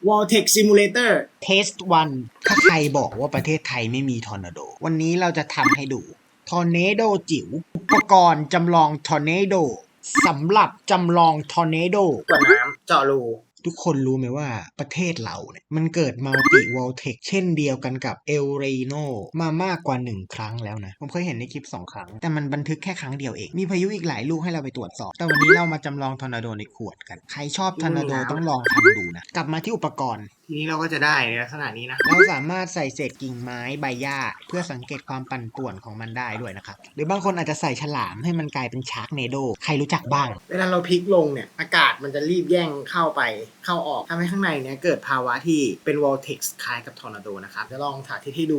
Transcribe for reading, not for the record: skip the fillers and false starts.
Vortex Simulator Test 1 ถ้าใครบอกว่าประเทศไทยไม่มีทอร์นาโดวันนี้เราจะทำให้ดูทอร์เนโดจิ๋วอุปกรณ์จำลองทอร์เนโดสำหรับจำลองทอร์เนโด กว่าน้ำเจาะรู ทุกคนรู้ไหมว่าประเทศเราเนี่ยมันเกิดมัลติวอลเทคเช่นเดียวกันกับเอลเรโนมามากกว่า1ครั้งแล้วนะผมเคยเห็นในคลิป2ครั้งแต่มันบันทึกแค่ครั้งเดียวเองมีพายุอีกหลายลูกให้เราไปตรวจสอบแต่วันนี้เรามาจำลองทอร์นาโดในขวดกันใครชอบทอร์นาโดต้องลองทำดูนะกลับมาที่อุปกรณ์ทีนี้เราก็จะได้ในลักษณะนี้นะ เราสามารถใส่เศษกิ่งไม้ใบหญ้าเพื่อสังเกตความปั่นป่วนของมันได้ด้วยนะครับหรือบางคนอาจจะใส่ฉลามให้มันกลายเป็นชาร์กเนโดใครรู้จักบ้าง เวลาเราพลิกลงเนี่ยอากาศมันจะรีบแย่งเข้าออกทำให้ข้างในเนี่ยเกิดภาวะที่เป็น vortex คล้ายกับทอร์นาโดนะครับจะลองสาธิตให้ดู